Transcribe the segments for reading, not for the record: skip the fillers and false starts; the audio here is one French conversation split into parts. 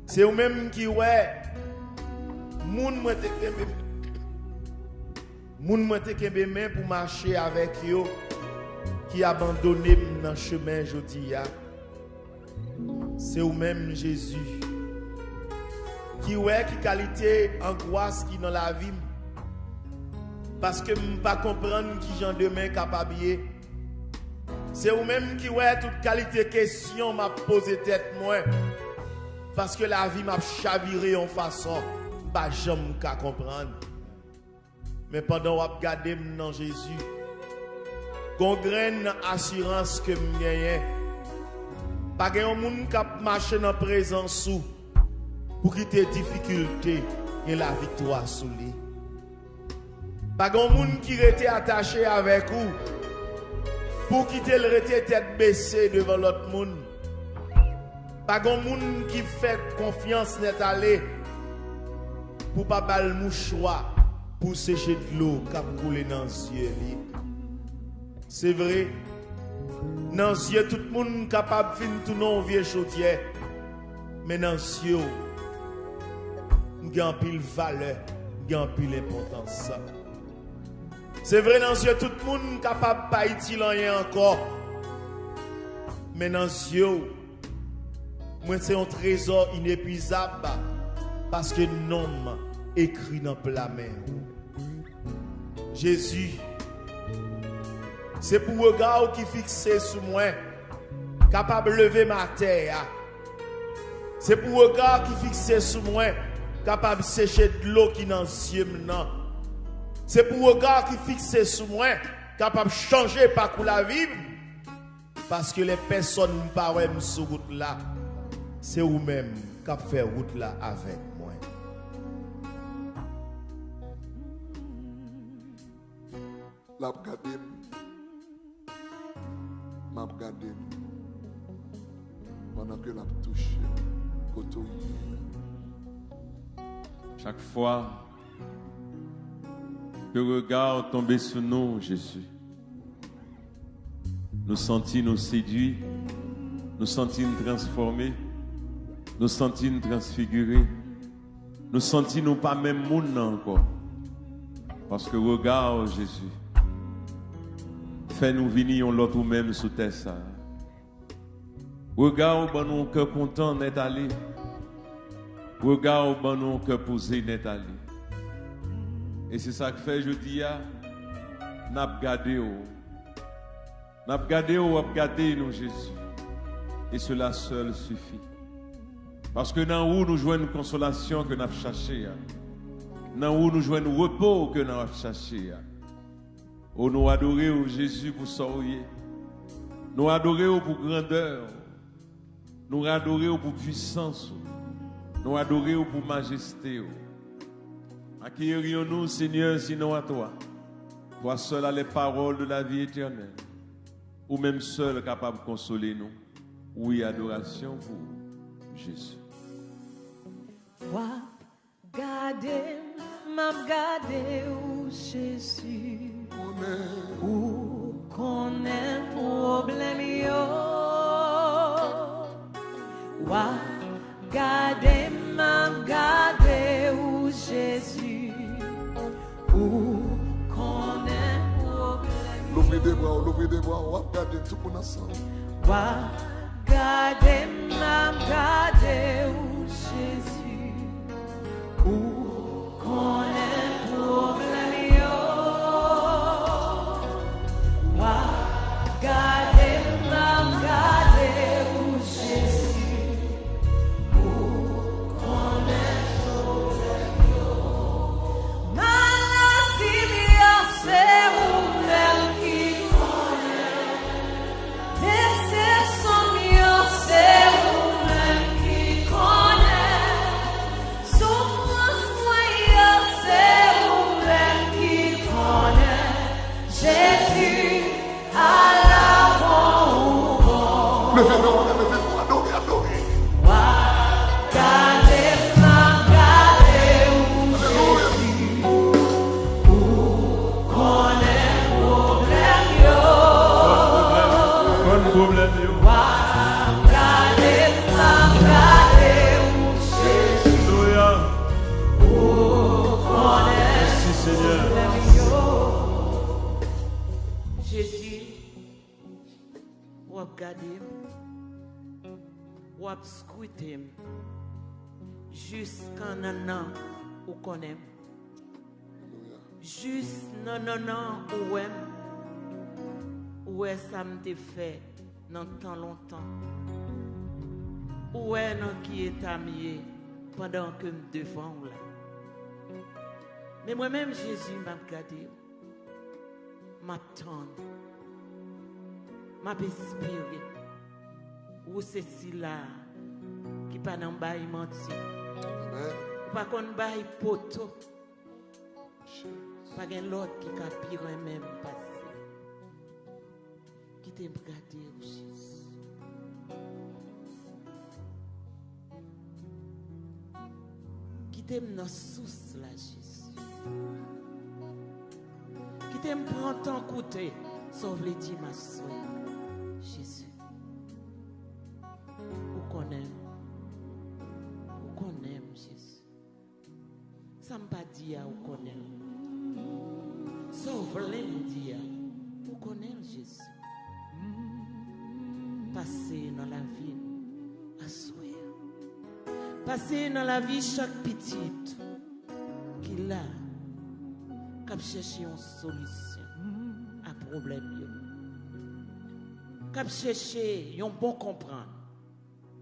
C'est ou même qui ouais moun moi te kembe main pour marcher avec yo qui abandonné dans chemin jodi ya. C'est ou même Jésus qui ouais qui qualité angoisse qui dans la vie parce que pas comprendre qui j'en demain capable. C'est ou même qui ouais toute qualité question m'a posé tête moi parce que la vie m'a chaviré en façon pas jamais qu'à comprendre. Mais pendant que je regarde dans Jésus, gon graine assurance que me gagne. Pas gen moun qui marche dans présence sous pour quitter difficulté et la victoire sous lui. Pas gen moun qui rete attaché avec vous pour quitter le rete tête baissée devant l'autre monde. Pas gen moun qui fait confiance net aller pour pas bal mouchoir pour sécher de l'eau qui a coulé dans les yeux. C'est vrai, dans les yeux, tout le monde est capable de finir tout non vieux chaudière. Mais dans les yeux, il y a un pile valeur, il y a un pile importance. C'est vrai, dans les yeux, tout le monde est capable de pas utile rien encore. Mais dans les yeux, moi, c'est un trésor inépuisable parce que nom écrit dans la main. Jésus, c'est pour regard qui fixé sur moi, capable de lever ma terre. C'est pour regard qui fixé sur moi, capable de sécher de l'eau qui dans les yeux maintenant. C'est pour regard qui fixé sur moi, capable de changer parcours la vie. Parce que les personnes ne parlent pas sur route là. C'est vous-même qui fait route là avec moi. La regardé, m'a regardé pendant que la touche côté. Chaque fois que le regard tombe sur nous, Jésus, nous sentons nous séduits, nous sentons nous transformés, nous sentons nous transfigurés, nous sentons nous pas même monde encore. Parce que regard, Jésus, fait nous venir l'autre même sous terre ça. Regarde au nous cœur content d'être allé. Regarde au nous cœur posé d'être allé. Et c'est ça que fait je dis n'a gardé nous Jésus. Et cela seul suffit. Parce que dans où nous jouons une consolation que nous avons cherché. Dans où nous jouons un repos que nous avons cherché. Oh, nous adorons Jésus pour sourire. Nous adorons pour grandeur. Nous adorons pour puissance. Nous adorons pour majesté. Accueillons-nous, Seigneur, sinon à toi. Toi seul as les paroles de la vie éternelle. Ou même seul capable de consoler nous. Oui, adoration pour Jésus. Gardez, m'a gardé où Jésus. Où connaît problème yo. Wa gardez, m'a gardé où Jésus. Où connaît problème. L'ouvrez des bras, on va garder tout le monde ensemble. Wa gardez, m'a gardé où Jésus. Où connaît problème. Descer son mieux, c'est vous-même qui connaissez. gardé, ou scruté, jusqu'à nan ou connaît, juste nan ou est ça me fait dans tant longtemps, ou est non qui est amié pendant que me devant là. Mais moi-même Jésus m'a regardé, m'attend, m'a espéré. Ou c'est si là qui pas dans bail menti. Ou pas qu'on bail poto. Pas gen l'autre qui ka pire même passé. Qui t'aime regarder au Jésus. Qui t'aime dans source là Jésus. Qui t'aime prendre ton côté, sauve les dix ma soeur. Jésus. Ou qu'on aime Jésus. Ça ne pas dire ou qu'on aime. Sauve les dire ou qu'on aime Jésus. Passer dans la vie à souhait. Passer dans la vie chaque petite qui là cap chercher une solution à problème. Cap chercher un bon comprendre.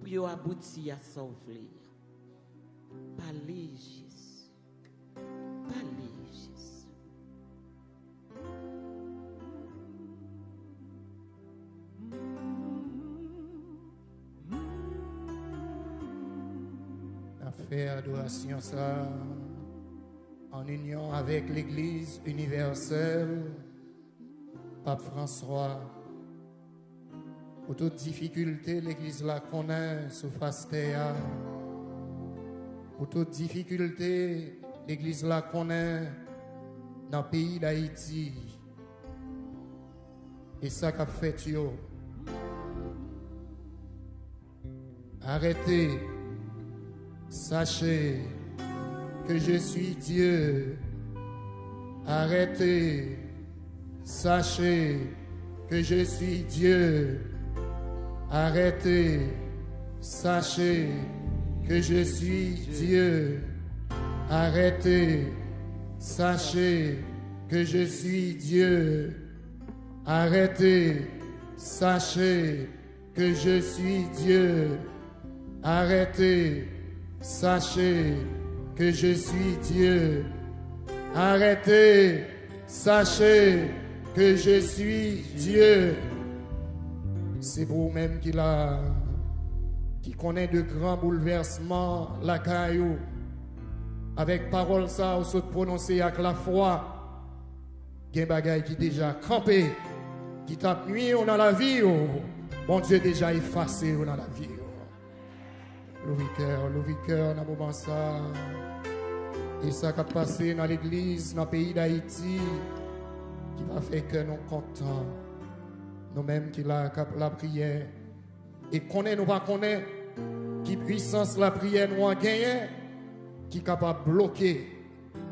Pour aboutir à sauver. Parlez Jésus. Parlez Jésus. A fait adoration ça en union avec l'Église universelle, Pape François. Pour toute difficulté, l'Église la connaît sous face terre. Pour toute difficulté, l'Église la connaît dans le pays d'Haïti. Et ça qu'a fait yo. Arrêtez, sachez que je suis Dieu. Arrêtez, sachez que je suis Dieu. Arrêtez, sachez que je suis Dieu. Arrêtez, sachez que je suis Dieu. Arrêtez, sachez que je suis Dieu. Arrêtez, sachez que je suis Dieu. Arrêtez, sachez que je suis Dieu. C'est vous-même qui connaît de grands bouleversements, la caillou. Avec parole ça, on se prononce avec la foi. Il y a des bagailles qui déjà campé, qui tape nuit dans la vie. Bon Dieu déjà effacé dans la vie. Le cœur, dans le moment ça. Et ça qui a passé dans l'église, dans le pays d'Haïti, qui va faire que nous contents. Nous-mêmes qui la prière. Et connaît nous pas connaît qui puissance la prière nous a gagné, qui est capable de bloquer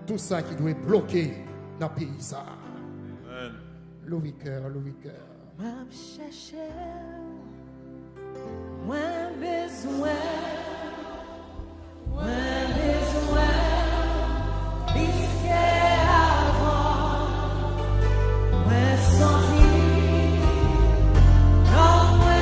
tout ça qui doit bloquer dans le pays ça. Le cœur. M'a cherché, moi besoin, risquer avant, moi sentir. Moi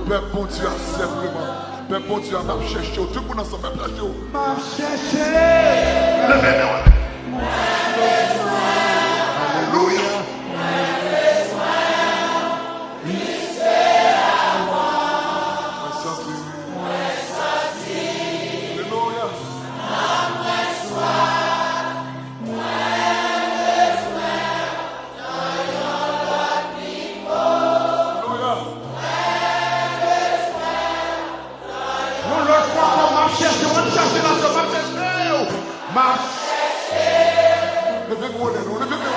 Peuple bon Dieu, simplement. Peuple bon Dieu, m'a cherché. Tout le monde ensemble, m'a cherché. M'a cherché. Alléluia. Levez-moi, levez-moi.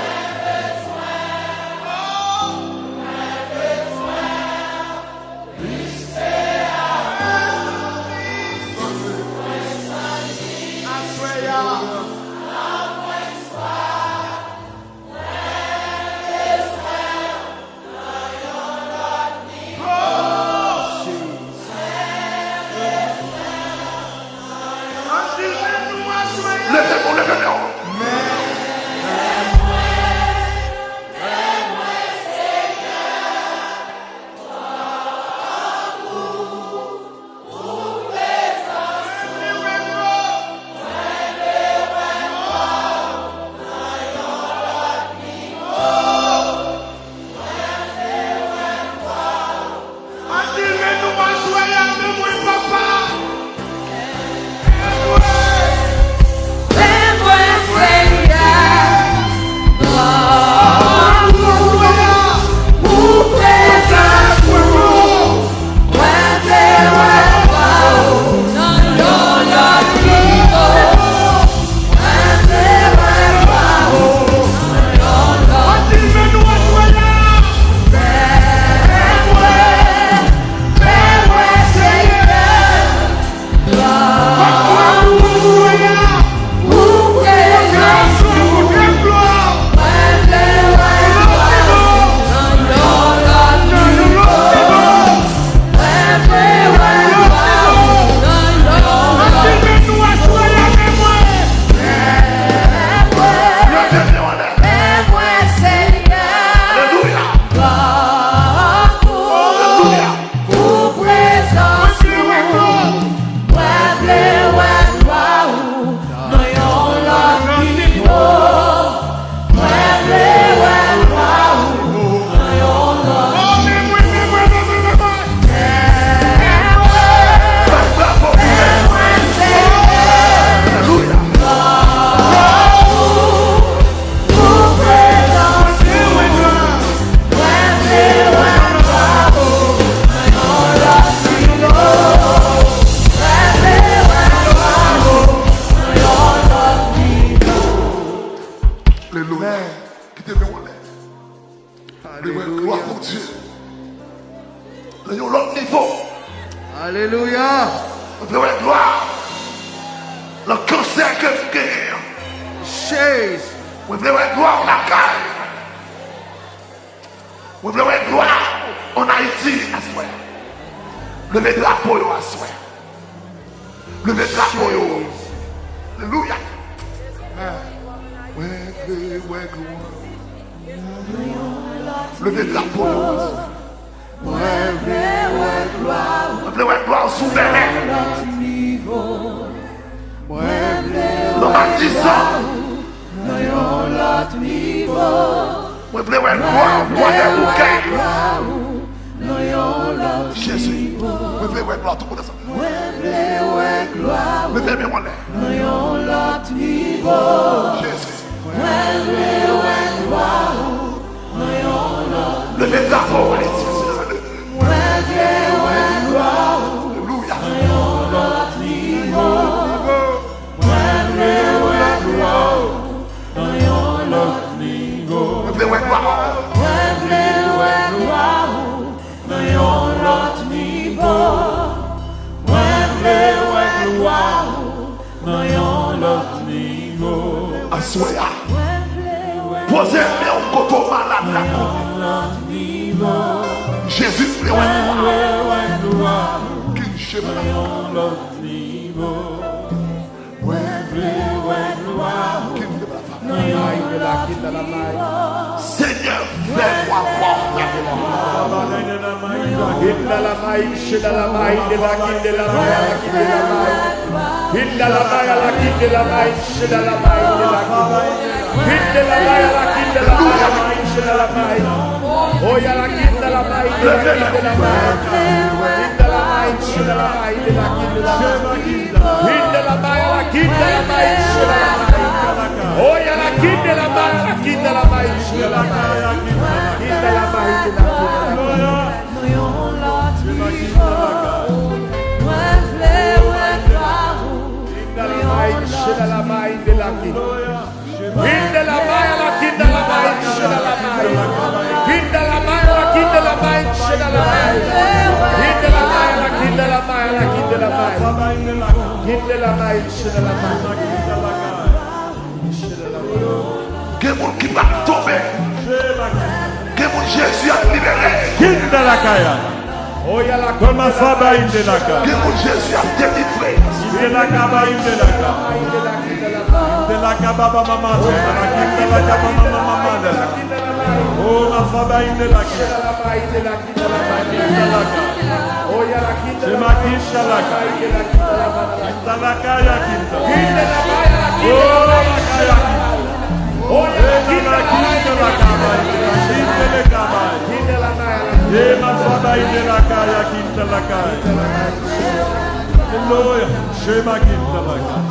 Alléluia. Gloire. Le cancer que vous guérir. Chase. Vous voulez gloire en Akaï. Vous voulez gloire en Haïti à ce moment. Levez le drapeau à ce moment. Levez le drapeau. Alléluia. Levez le drapeau. Levez gloire souveraine. Le baptisant. Vous voulez gloire des bouquets. Jésus. Vous voulez gloire tout le monde ensemble. Levez bien mon lait. Jésus. Levez le drapeau. Assoya. Posez un coteau malade la Jésus pleut Seigneur, fais-moi voir ta gloire. qui va tomber. Jésus a libéré. Quitte la caille. Comme un faba in de la caille. Jésus a délivré. De la caba in de la caille. De la caba maman. De la caba maman. Oh ma faba in de la caille. C'est ma quiche à la caille. De la caille à quinta. Oh la caille à quinta. Oh la quiche à la caille. Et ma fada de la caille à quinta la caille. Alléluia. Chez ma quinta la caille.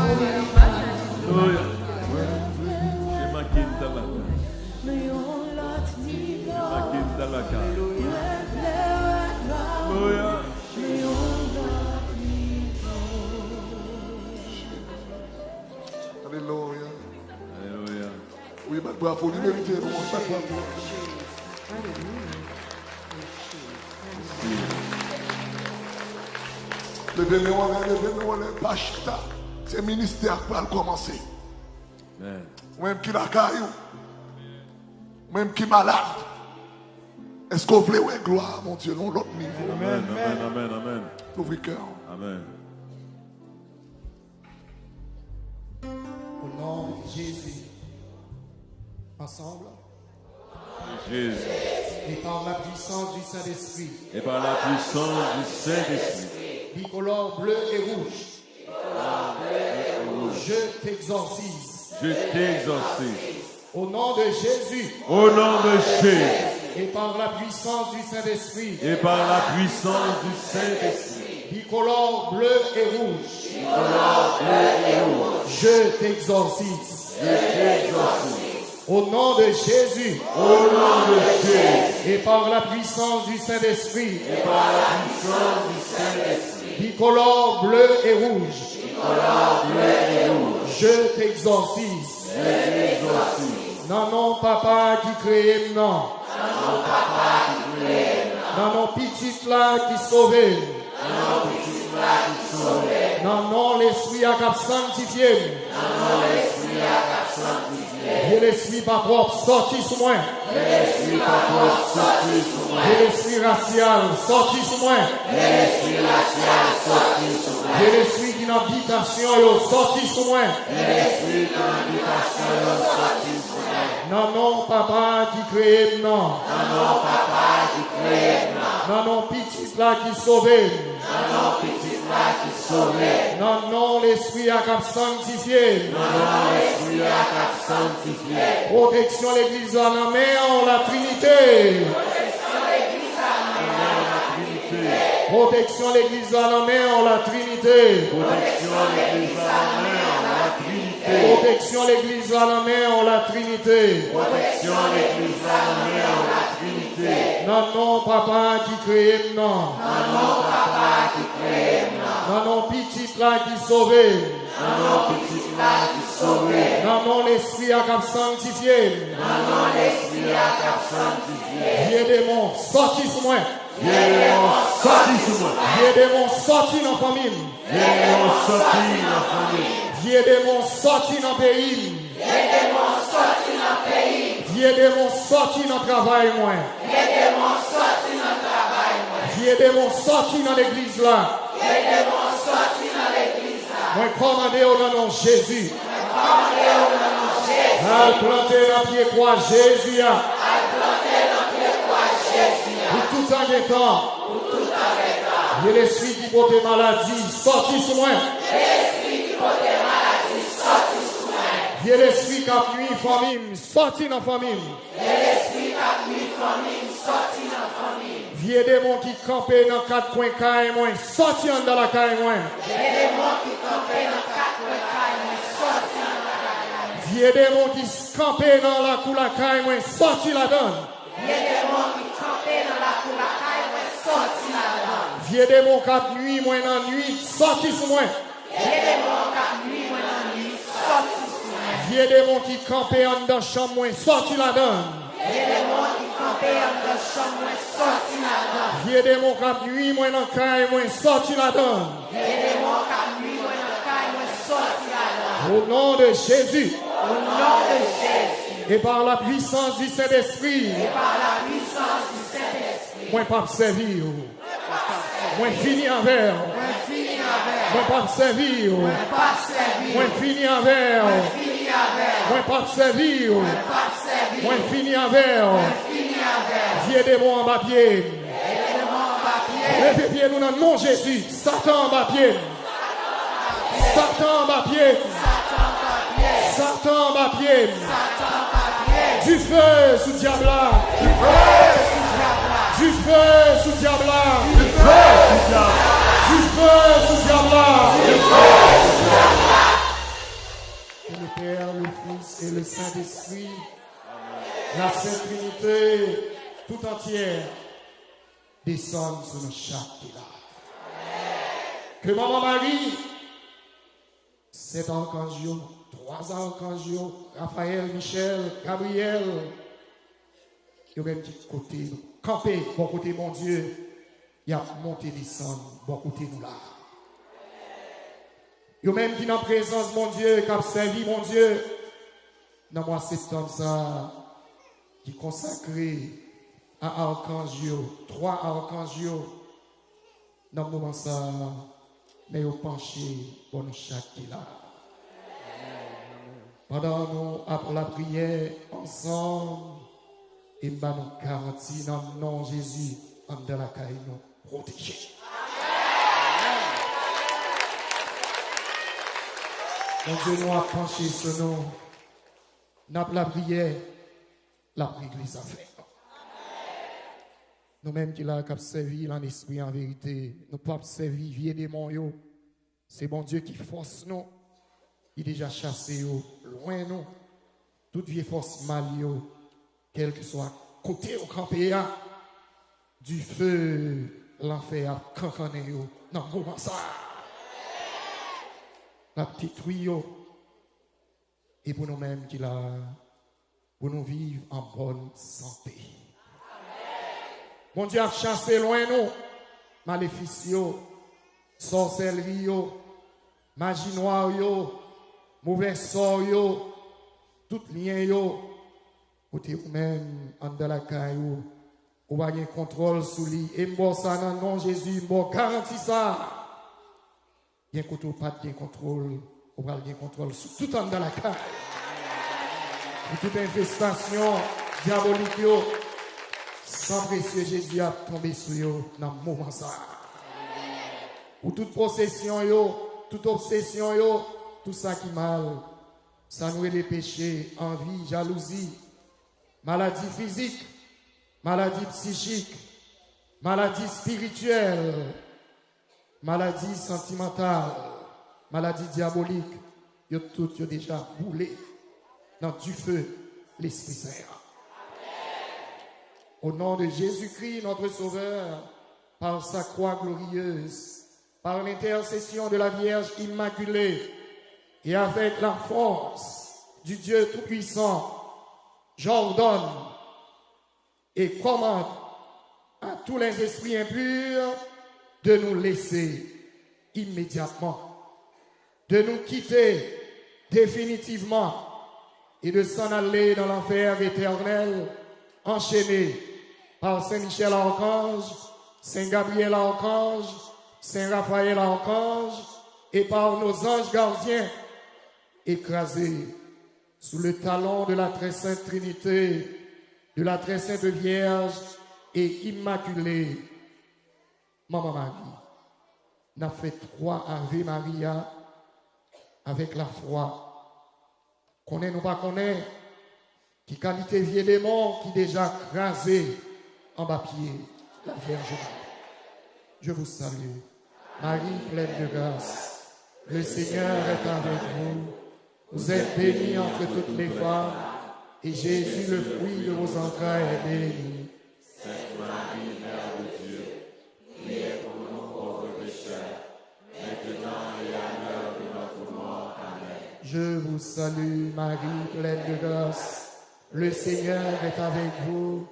Alléluia. Chez ma quinta la caille. Ma quinta la caille. Alléluia. Alléluia. Alléluia. Oui, bravo, lui mérite. Levez-le, Pachita. C'est ministère pour commencer. Même qui la caillou, même qui malade. Est-ce qu'on veut ouais, gloire, mon Dieu, non, l'autre niveau. Amen, amen, amen, amen. Ouvre le cœur. Amen. Au nom de Jésus, ensemble, Jésus. et par la puissance du Saint-Esprit, Et par la puissance du Saint-Esprit. bicolore bleu et rouge, je t'exorcise. Je t'exorcise. Au nom de Jésus, Au nom de Jésus. et par la puissance du Saint-Esprit, Et par la puissance du Saint-Esprit. bicolore bleu et rouge, je t'exorcise. Au nom de Jésus, Au nom de Jésus. et par la puissance du Saint-Esprit, Et par la puissance du Saint-Esprit. bicolore bleu et rouge, je t'exorcise. Non, non, papa qui crée, non. Non, non, petite là qui sauve. Non, non, l'esprit a cap sanctifié. Et l'esprit pas propre sorti sous moi. Et l'esprit racial sorti sous moi. Et l'esprit d'une habitation sorti sous moi. Non, non, papa qui crée, non. Non, non, petite là qui sauve. Non, non, l'esprit a cap sanctifié. Protection l'église à la main en la Trinité. Protection l'église à la main en la Trinité. Protection l'église à la main en la Trinité. Non, non, papa qui crée, non. Non, non, petite là qui sauve. Non, non, l'esprit a cap sanctifié. Vieux démon, sorti sous moi. Vieux démon, sorti dans la famille. Vieux démon, sorti dans le pays. Vieux démon, sorti dans le travail, moi. Vieux démon, sorti dans l'église là. Moi, commandé au nom de Jésus. Al planter dans pied croix Jésus. Pour tout un des temps. Viens l'esprit qui porte maladie, sorti sur moi. Viens l'esprit qui a nuit famille, sorti dans la famille. Viens démon qui campait dans quatre coins caille moi, sorti dans la caille moi. Viens démon qui campait dans la cour la caille moi, sorti la donne. Viens démon qui a nuit moi dans nuit, sorti sur moi. Viens démon qui campait en dans chambre moi, sorti la donne. Viens démon qui a nuit moi dans caille moi, sorti la donne. Au nom de Jésus. Et par la puissance du Saint-Esprit. Moi pas servir. Moi fini avec. Moi pas servir. Moi fini avec. Moi pas servir. Moi fini avec. Viens de moi en bas pied. Levez pied nous dans le nom de Jésus. Satan en bas pied. Satan en bas pied. Satan en bas pied. Du feu sous diable. Du feu sous diable. Du feu sous diable. Et le Père, le Fils et le Saint-Esprit, la Sainte Trinité tout entière descendent sur nos chaque là. Que Maman Marie, 7 archanges, 3 archanges, Raphaël, Michel, Gabriel, il y a même petit côté, camper, bon côté mon Dieu, il y a monté, descendre, bon côté nous là. Il y a même qui dans la présence, mon Dieu, qui a servi, mon Dieu, dans moi cet homme ça, qui consacré à archanges, 3 archanges, dans le moment ça, mais au penché pour nous chaque là. Pendant nous, après la prière, ensemble, et nous garantis dans le nom de Jésus, en de la caille, nous protéger. Mon Dieu nous a penché sur nous. Nous la prière, la l'église a fait. Nous-mêmes qui l'avons servi en esprit, en vérité, nous ne pouvons pas servir vieux démons. C'est bon Dieu qui force nous. Il a déjà chassé loin nous. Toute vieille force mal, quel que soit côté au campé, du feu, l'enfer a cancané. Non, moment ça. La petite tuyau. Et pour nous-mêmes qui l'a, pour nous vivre en bonne santé. Mon Dieu a chassé loin nous, maléfices, sorcellerie, magie noire, mauvais sort, tout lien, côté vous-même, en de la caillou, vous avez un contrôle sous lui, et moi, ça, dans le nom de Jésus, moi, garantis ça. Bien que vous pas de contrôle, vous avez un contrôle sur tout en de la caille. Pour toute infestation diabolique, sans précieux Jésus a tombé sur eux dans le moment ça. Pour toute possession, toute obsession, tout ça qui mal, ça nous est les péchés, envie, jalousie, maladie physique, maladie psychique, maladie spirituelle, maladie sentimentale, maladie diabolique, tout déjà roulé dans du feu, l'Esprit Saint. Au nom de Jésus-Christ, notre Sauveur, par sa croix glorieuse, par l'intercession de la Vierge Immaculée et avec la force du Dieu Tout-Puissant, j'ordonne et commande à tous les esprits impurs de nous laisser immédiatement, de nous quitter définitivement et de s'en aller dans l'enfer éternel, enchaînés par Saint-Michel Archange, Saint-Gabriel Archange, Saint-Raphaël Archange, et par nos anges gardiens, écrasés sous le talon de la très sainte Trinité, de la très sainte Vierge et Immaculée. Maman Marie, n'a fait 3 Ave Maria avec la foi. Connaît nous pas connaît, qui qualité vieux démon qui déjà crasé en bas pied, la Vierge Marie. Je vous salue, Marie pleine de grâce. Le Seigneur est avec vous. Vous êtes bénie entre toutes les femmes, et Jésus, le fruit de vos entrailles, est béni. Sainte Marie, Mère de Dieu, priez pour nous pauvres pécheurs, maintenant et à l'heure de notre mort. Amen. Je vous salue, Marie pleine de grâce. Le Seigneur est avec vous.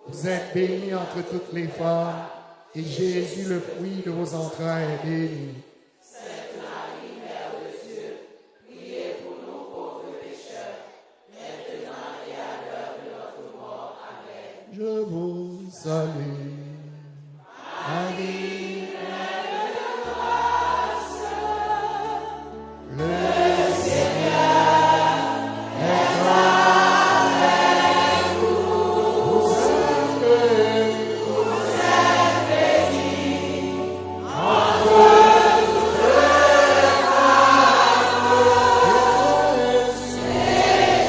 Vous êtes bénie entre toutes les femmes, et Jésus, le fruit de vos entrailles, est béni. Sainte Marie, Mère de Dieu, priez pour nous pauvres pécheurs, maintenant et à l'heure de notre mort. Amen. Je vous salue, Marie pleine de grâce. Le Seigneur est avec vous. Vous êtes bénie entre toutes les femmes, et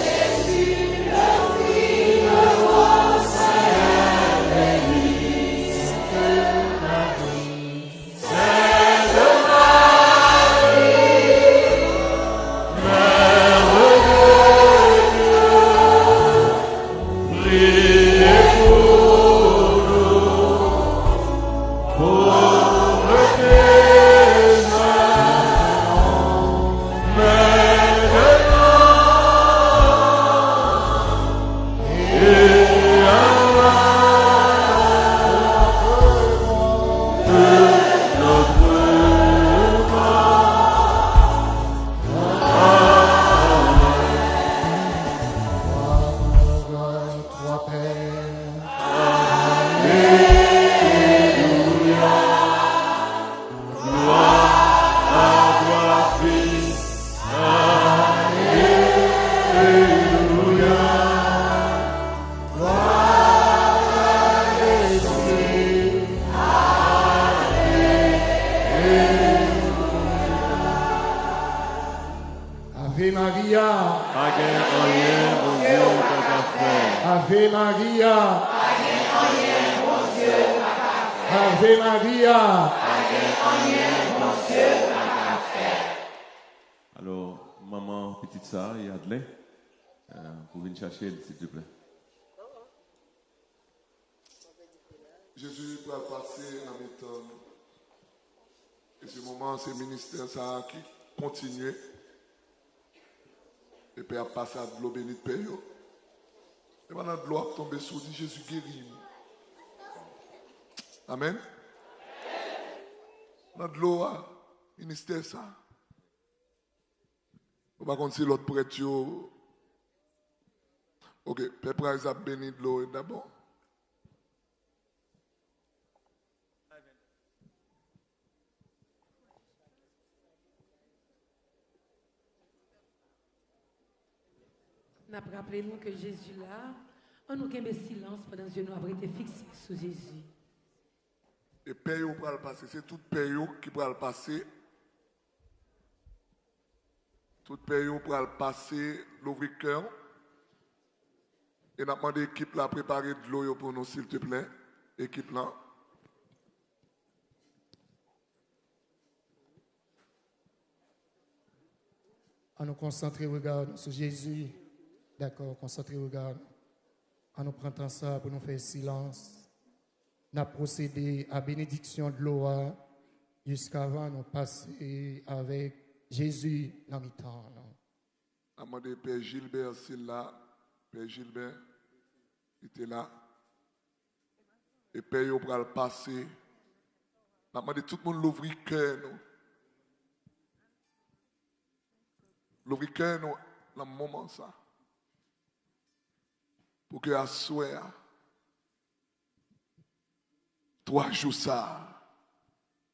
Jésus, le fruit de vos entrailles, est béni. Sainte Marie, Mère de Dieu, priez pour nous, pauvres pécheurs, maintenant et à Trois Pères. À toi, Fils. Ave Maria, Pas gain rien, bon Dieu, qu'on t'a fait. Ave Maria, Ave Maria. Alors, maman, petite sœur, et Adelaine, vous venez chercher, s'il te plaît. Jésus va passer en mettant. Et ce moment, c'est le ministère ça qui continue. Et puis à passer à de l'eau bénite Père. Et maintenant de l'eau a tombé sur dit Jésus guérit. Amen. Dans de l'eau a ministère ça. On va continuer l'autre prêtre. Ok, Père Price a béni de l'eau d'abord. N'a pas rappelé nous que Jésus là, on nous a silence pendant que nous avons été fixés sur Jésus. Et Père pour le passer, c'est tout Père qui pour le passer. Tout Père pour le passer, l'ouvrir cœur. Et nous demandé l'équipe là préparer de l'eau pour nous, s'il te plaît. Équipe là. À nous concentrer, regarde sur Jésus. D'accord, concentrer, regarde. À nous prendre ça pour nous faire silence. Nous procédé à bénédiction de l'eau jusqu'avant nous passer avec Jésus dans le temps. Nous demandé Père Gilbert, s'il là. Père Gilbert, il était là. Et Père pour le passer. Nous demandé tout le monde l'ouvrir cœur. L'ouvrir cœur dans le moment ça. Pour que à souhait 3 jours ça,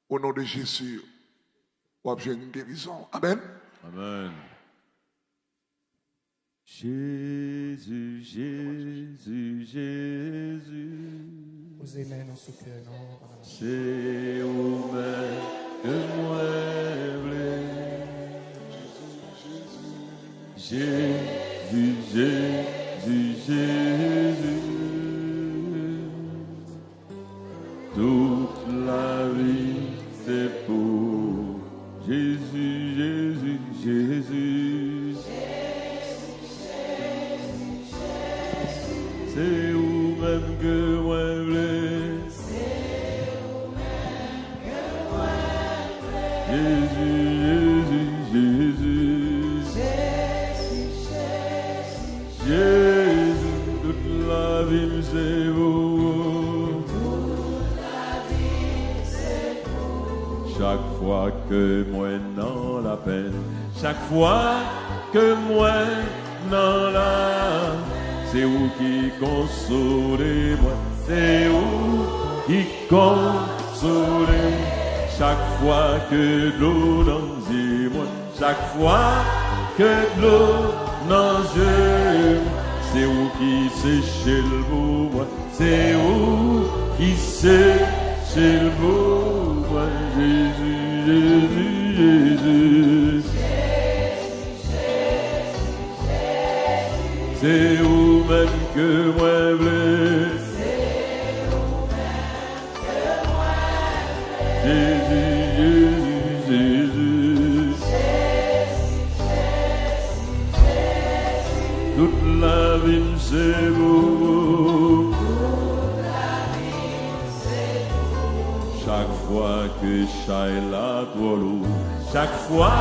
au nom de Jésus, on va avoir une guérison. Amen. Amen. Jésus, Jésus, Jésus. vous aimez dans ce cœur, non? C'est vous-même que moi voulais. Jésus, Jésus, Jésus. Toute la vie, c'est pour Jésus, Jésus, Jésus. C'est vous-même que moi voulais. Jésus, Jésus, Jésus. Jésus, toute la vie, c'est vous. Chaque fois que moi dans la peine, chaque fois que moi dans la, c'est vous qui consolez moi, c'est vous qui consolez. Chaque fois que de l'eau dans les yeux, moi, chaque fois que de l'eau dans les yeux, c'est vous qui séchez le beau, moi, c'est vous qui séchez le beau. Jésus, Jésus, Jésus. C'est vous-même que moi voulais. Jésus, Jésus, Jésus. Toute la vie, c'est vous. Chaque fois que j'aille la toile, chaque fois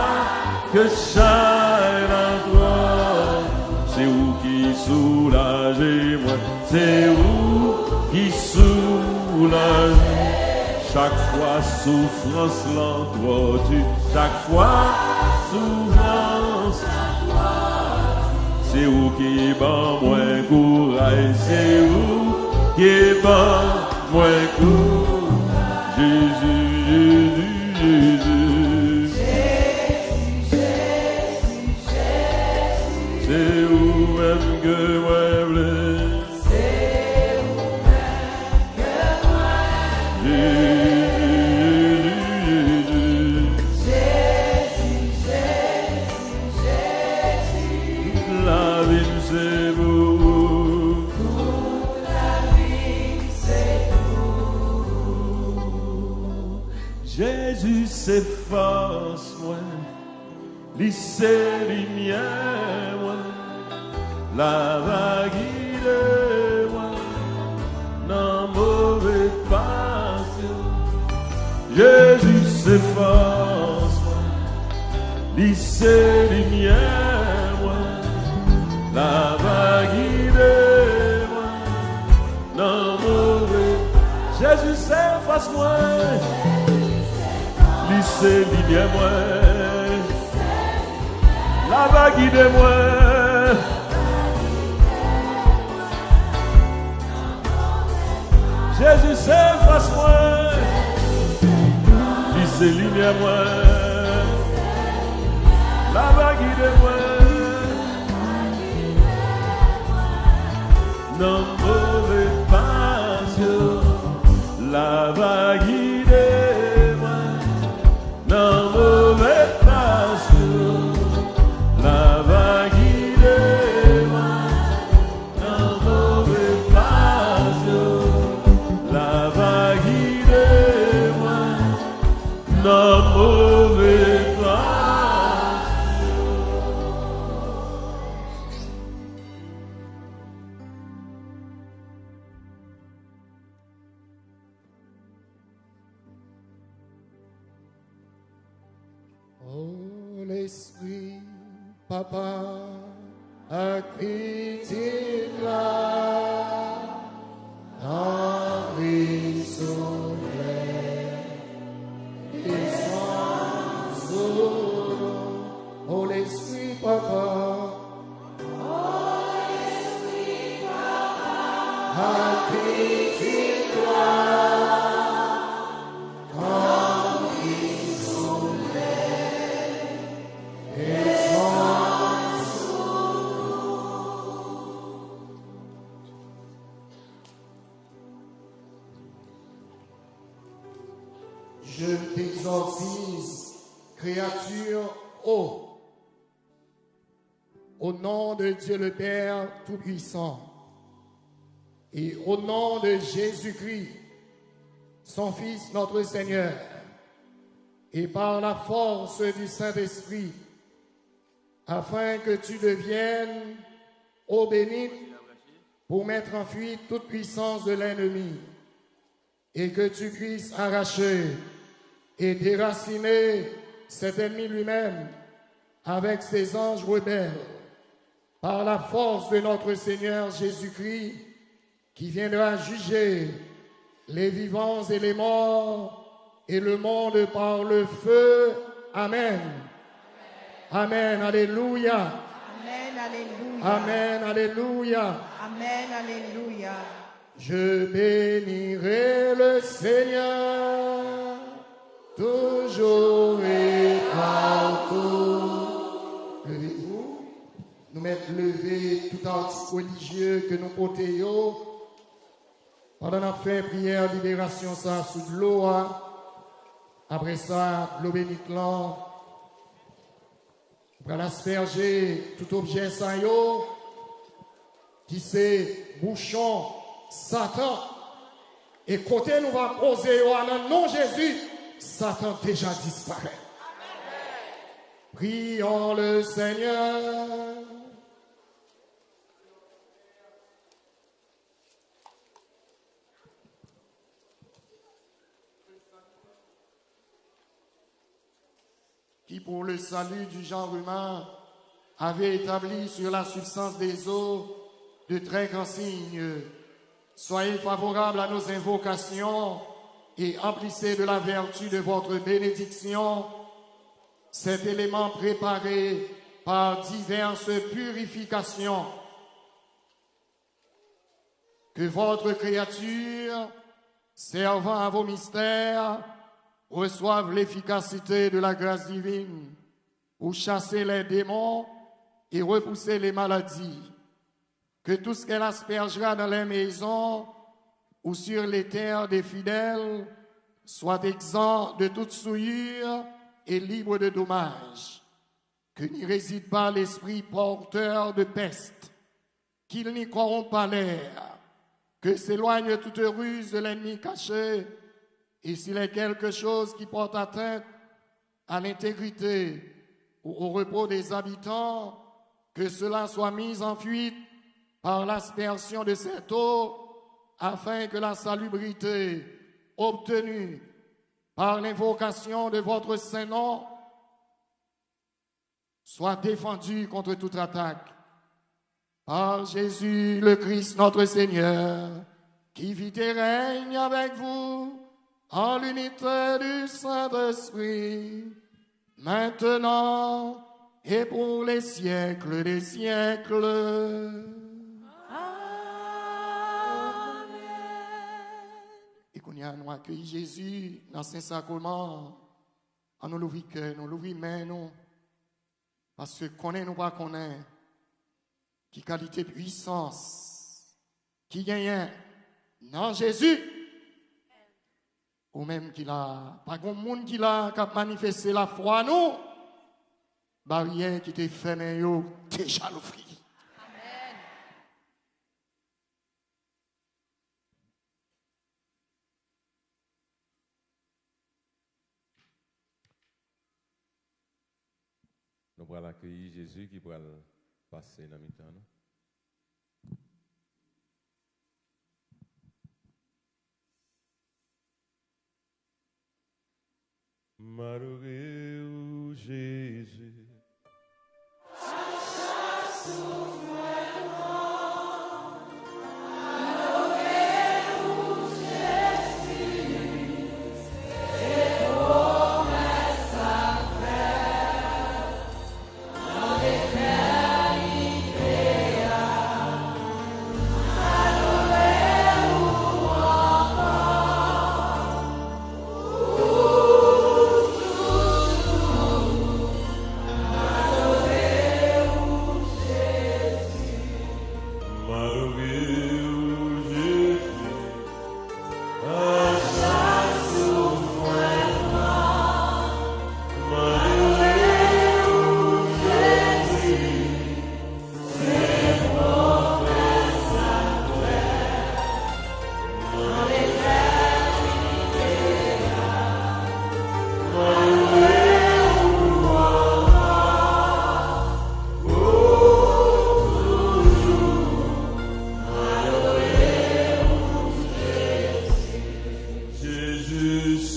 que j'aille la toile, c'est vous qui soulagez moi, c'est vous qui soulagez. Chaque fois souffrance l'entoie-tu, chaque fois souffrance, c'est vous qui bat moins courage, c'est vous qui bat moins courage. Jésus, Jésus, Jésus. C'est vous-même que moi voulais. Jésus, toute la vie c'est vous. Jésus s'efface moi, lycée lumière moi, la vague de moi, dans mauvais passion. Jésus s'efface moi, lycée lumière moi, la vague de moi, dans mauvais. Jésus s'efface moi. Lycée lumière moi, la vague de moi, Jésus s'efface moi, lycée lumière moi, la vague de moi, non mauvais passion, la vague de moi. Non mauvais passion, la vague de moi. Non mauvais passion, la vague de moi. Non mauvais passion. Oh, l'esprit, papa, a critique là, Henri Soleil, et sans oh, l'esprit, papa, a critique là, je t'exorcise, créature, au nom de Dieu le Père Tout-Puissant et au nom de Jésus-Christ, son Fils, notre Seigneur, et par la force du Saint-Esprit, afin que tu deviennes, ô bénite, pour mettre en fuite toute puissance de l'ennemi, et que tu puisses arracher et déraciner cet ennemi lui-même avec ses anges rebelles, par la force de notre Seigneur Jésus-Christ, qui viendra juger les vivants et les morts, et le monde par le feu. Amen. Amen. Alléluia. Amen, alléluia. Amen. Alléluia. Amen, alléluia. Je bénirai le Seigneur toujours et partout. Levez-vous. Nous mettons levé tout article religieux que nous portons. Pendant la fait prière, libération, ça sous de l'eau. Après ça, l'eau bénite là. On va l'asperger tout objet ça yo, qui c'est bouchon, Satan. Et côté nous va poser au nom de Jésus, Satan déjà disparaît. Prions le Seigneur. Qui pour le salut du genre humain avait établi sur la substance des eaux de très grands signes. Soyez favorables à nos invocations et emplissez de la vertu de votre bénédiction cet élément préparé par diverses purifications. Que votre créature, servant à vos mystères, reçoivent l'efficacité de la grâce divine pour chasser les démons et repousser les maladies. Que tout ce qu'elle aspergera dans les maisons ou sur les terres des fidèles soit exempt de toute souillure et libre de dommages. Que n'y réside pas l'esprit porteur de peste, qu'il n'y corrompe pas l'air, que s'éloigne toute ruse de l'ennemi caché. Et s'il est quelque chose qui porte atteinte à l'intégrité ou au repos des habitants, que cela soit mis en fuite par l'aspersion de cette eau, afin que la salubrité obtenue par l'invocation de votre saint nom soit défendue contre toute attaque. Par Jésus le Christ notre Seigneur, qui vit et règne avec vous, en l'unité du Saint-Esprit, maintenant et pour les siècles des siècles. Amen. Et qu'on y a nous accueilli Jésus dans Saint-Sacrement, en nous l'ouvrir cœur, nous l'ouvrir main, nous, parce que connaît nous pas connaît, qui qualité puissance, qui gagne dans Jésus. Ou même qu'il a, pas grand monde qui a manifesté la foi, nous, barrière qui te fait, déjà l'offrir. Amen. Nous allons accueillir Jésus qui va passer dans le mi-temps. Malheureux Jésus,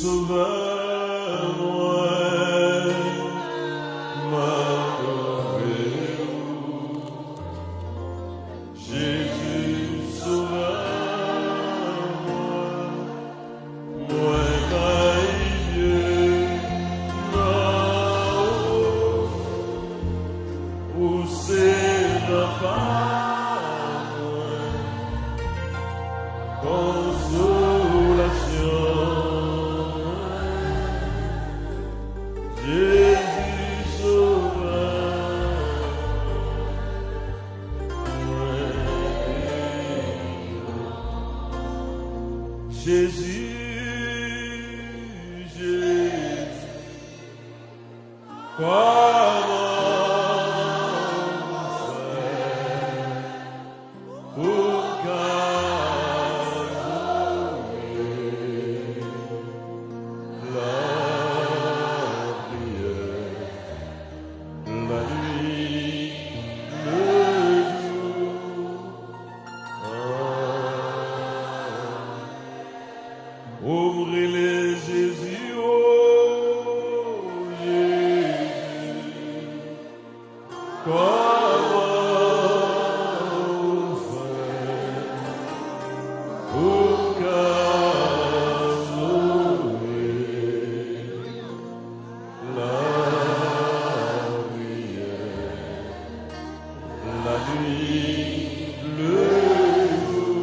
sauveur, moi, m'adorer. Jésus, sauveur, moi, Dieu, non, où c'est la consolation. Jésus sauveur, Jésus, Jésus, comment faire pour calmer la prière, la nuit, le jour. Ouvrez les Jésus, oh Jésus, comment faire pour calmer la prière, la nuit, le jour.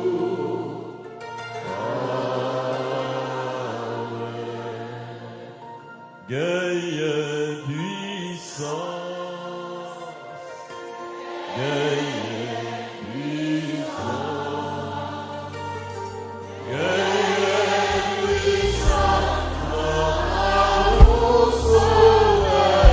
Gagne puissance, gagne puissance, gagne puissance, au sauveur,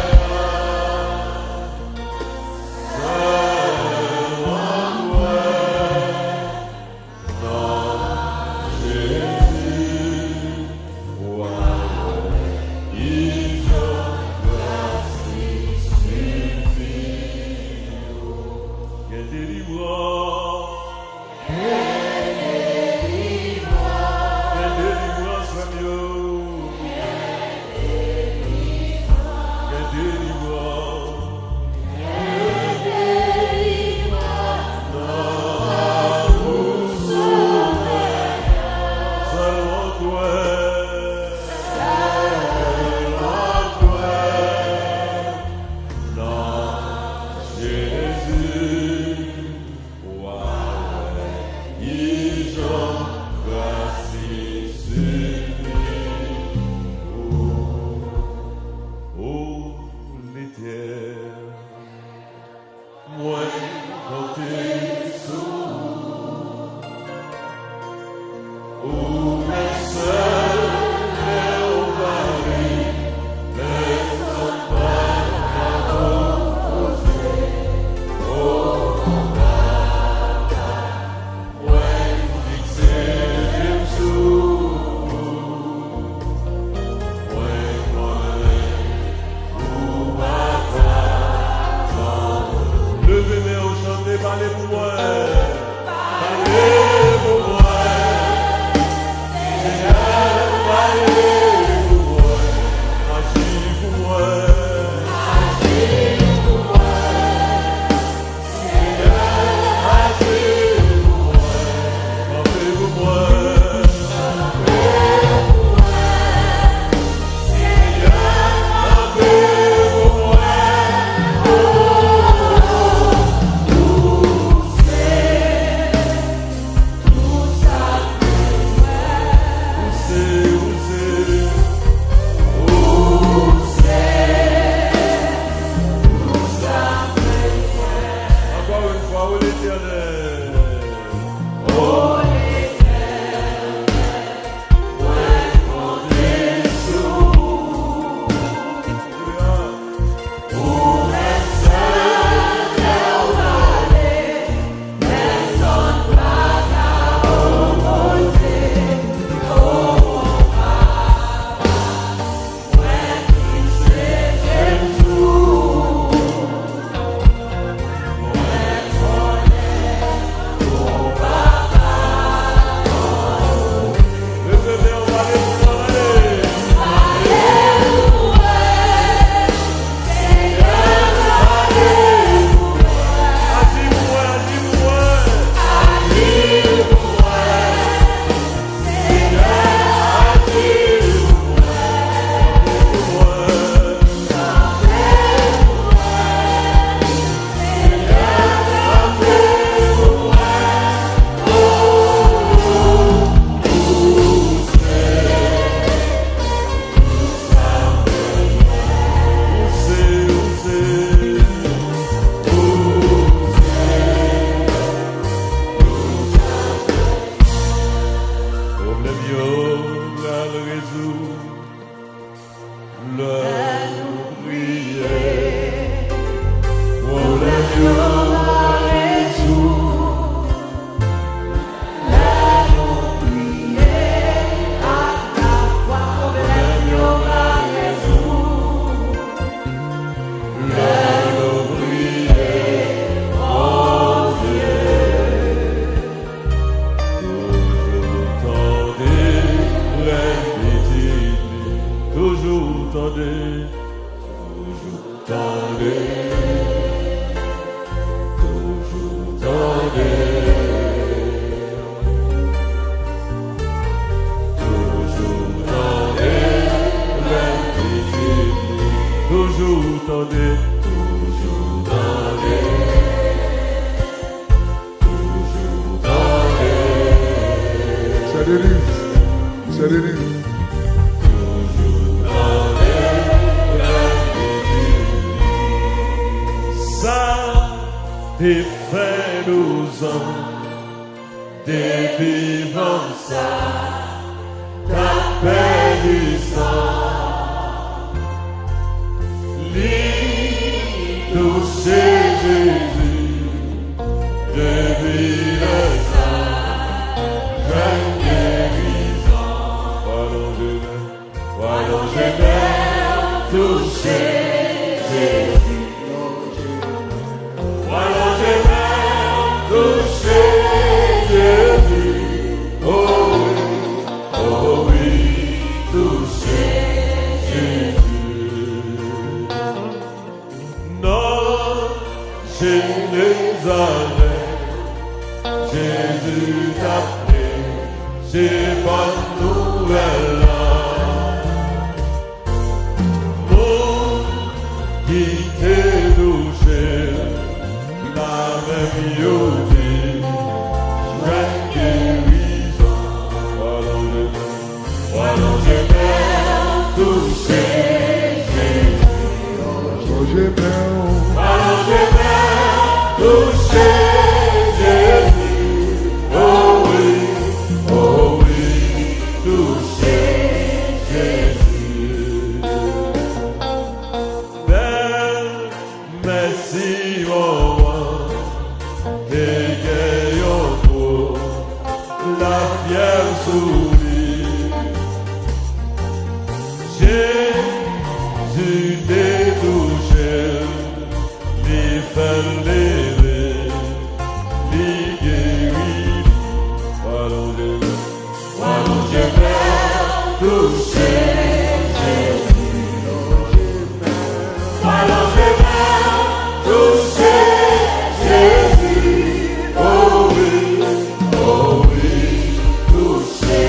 nous prier pour le jour et jour. Nous prier à la fois problème y'aura résoudre. Nous prier, oh Dieu, toujours tendez les petites, toujours tendez, toujours tendez. Toujours tendez, toujours tendez, toujours tendez. C'est Denise, c'est Denise. Toujours tendez, ça défait nos hommes, des vivants ça, t'appelle du sang. Toucher Jésus, depuis le sein, jeune guérison. Voyons je vais toucher Jésus. Voyons je vais toucher Jésus. Oh oui, toucher Jésus. Jésus t'a pris, c'est bonne nouvelle. Mon qui t'est touché, il avait mieux dit, j'ai guérison. Voilà, je vais toucher Jésus. J'ai bien. Voilà, je vais toucher Jésus. Oh oui, toucher Jésus. Belle, merci au roi, et gagnons pour la fière sous.